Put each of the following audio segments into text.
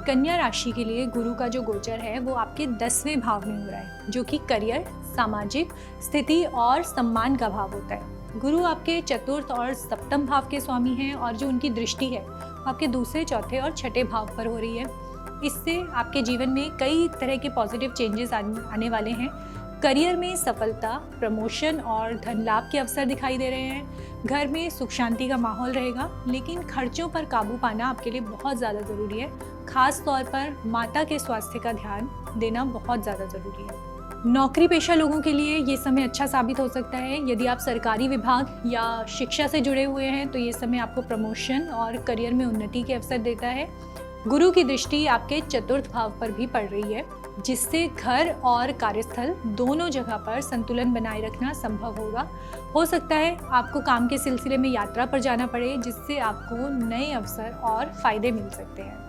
कन्या राशि के लिए गुरु का जो गोचर है वो आपके 10वें भाव में हो रहा है, जो कि करियर, सामाजिक स्थिति और सम्मान का भाव होता है। गुरु आपके चतुर्थ और सप्तम भाव के स्वामी हैं और जो उनकी दृष्टि है आपके दूसरे, चौथे और छठे भाव पर हो रही है। इससे आपके जीवन में कई तरह के पॉजिटिव चेंजेस आने वाले हैं। करियर में सफलता, प्रमोशन और धन लाभ के अवसर दिखाई दे रहे हैं। घर में सुख शांति का माहौल रहेगा, लेकिन खर्चों पर काबू पाना आपके लिए बहुत ज़्यादा ज़रूरी है। खास तौर पर माता के स्वास्थ्य का ध्यान देना बहुत ज़्यादा ज़रूरी है। नौकरी पेशा लोगों के लिए ये समय अच्छा साबित हो सकता है। यदि आप सरकारी विभाग या शिक्षा से जुड़े हुए हैं तो ये समय आपको प्रमोशन और करियर में उन्नति के अवसर देता है। गुरु की दृष्टि आपके चतुर्थ भाव पर भी पड़ रही है, जिससे घर और कार्यस्थल दोनों जगह पर संतुलन बनाए रखना संभव होगा। हो सकता है आपको काम के सिलसिले में यात्रा पर जाना पड़े, जिससे आपको नए अवसर और फायदे मिल सकते हैं।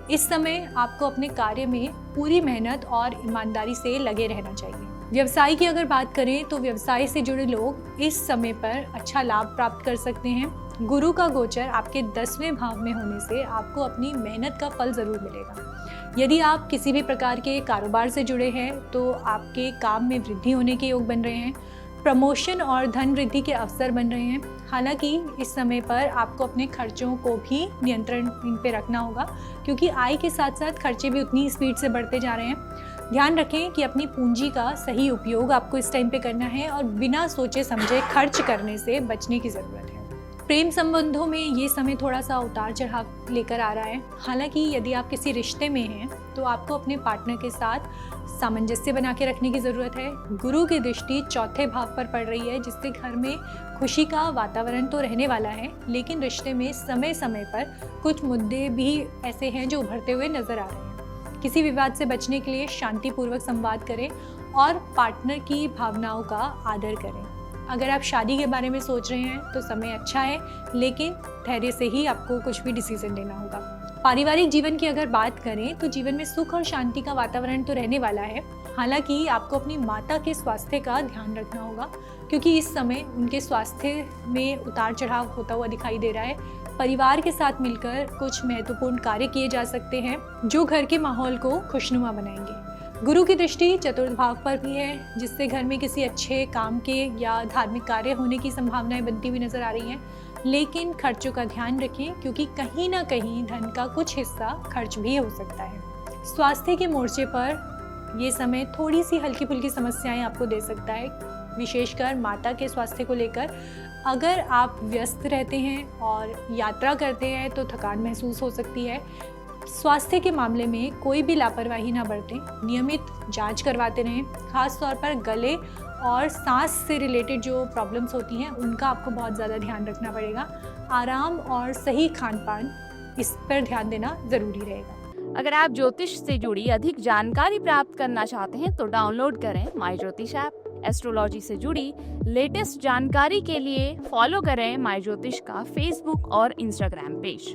इस समय आपको अपने कार्य में पूरी मेहनत और ईमानदारी से लगे रहना चाहिए। व्यवसाय की अगर बात करें तो व्यवसाय से जुड़े लोग इस समय पर अच्छा लाभ प्राप्त कर सकते हैं। गुरु का गोचर आपके 10वें भाव में होने से आपको अपनी मेहनत का फल ज़रूर मिलेगा। यदि आप किसी भी प्रकार के कारोबार से जुड़े हैं तो आपके काम में वृद्धि होने के योग बन रहे हैं। प्रमोशन और धन वृद्धि के अवसर बन रहे हैं। हालांकि इस समय पर आपको अपने खर्चों को भी नियंत्रण पे रखना होगा, क्योंकि आय के साथ साथ खर्चे भी उतनी स्पीड से बढ़ते जा रहे हैं। ध्यान रखें कि अपनी पूंजी का सही उपयोग आपको इस टाइम पे करना है और बिना सोचे समझे खर्च करने से बचने की ज़रूरत है। प्रेम संबंधों में ये समय थोड़ा सा उतार चढ़ाव लेकर आ रहा है। हालांकि यदि आप किसी रिश्ते में हैं तो आपको अपने पार्टनर के साथ सामंजस्य बना के रखने की ज़रूरत है। गुरु की दृष्टि चौथे भाव पर पड़ रही है, जिससे घर में खुशी का वातावरण तो रहने वाला है, लेकिन रिश्ते में समय समय पर कुछ मुद्दे भी ऐसे हैं जो उभरते हुए नजर आ रहे हैं। किसी विवाद से बचने के लिए शांतिपूर्वक संवाद करें और पार्टनर की भावनाओं का आदर करें। अगर आप शादी के बारे में सोच रहे हैं तो समय अच्छा है, लेकिन धैर्य से ही आपको कुछ भी डिसीजन लेना होगा। पारिवारिक जीवन की अगर बात करें तो जीवन में सुख और शांति का वातावरण तो रहने वाला है। हालांकि आपको अपनी माता के स्वास्थ्य का ध्यान रखना होगा, क्योंकि इस समय उनके स्वास्थ्य में उतार चढ़ाव होता हुआ दिखाई दे रहा है। परिवार के साथ मिलकर कुछ महत्वपूर्ण कार्य किए जा सकते हैं जो घर के माहौल को खुशनुमा बनाएंगे। गुरु की दृष्टि चतुर्थ भाव पर भी है, जिससे घर में किसी अच्छे काम के या धार्मिक कार्य होने की संभावनाएं बनती हुई नजर आ रही हैं। लेकिन खर्चों का ध्यान रखें, क्योंकि कहीं ना कहीं धन का कुछ हिस्सा खर्च भी हो सकता है। स्वास्थ्य के मोर्चे पर ये समय थोड़ी सी हल्की फुल्की समस्याएं आपको दे सकता है, विशेषकर माता के स्वास्थ्य को लेकर। अगर आप व्यस्त रहते हैं और यात्रा करते हैं तो थकान महसूस हो सकती है। स्वास्थ्य के मामले में कोई भी लापरवाही ना बरतें, नियमित जांच करवाते रहें। खास तौर पर गले और सांस से रिलेटेड जो प्रॉब्लम्स होती हैं उनका आपको बहुत ज़्यादा ध्यान रखना पड़ेगा। आराम और सही खान पान, इस पर ध्यान देना ज़रूरी रहेगा। अगर आप ज्योतिष से जुड़ी अधिक जानकारी प्राप्त करना चाहते हैं तो डाउनलोड करें माई ज्योतिष ऐप। एस्ट्रोलॉजी से जुड़ी लेटेस्ट जानकारी के लिए फॉलो करें माई ज्योतिष का फेसबुक और इंस्टाग्राम पेज।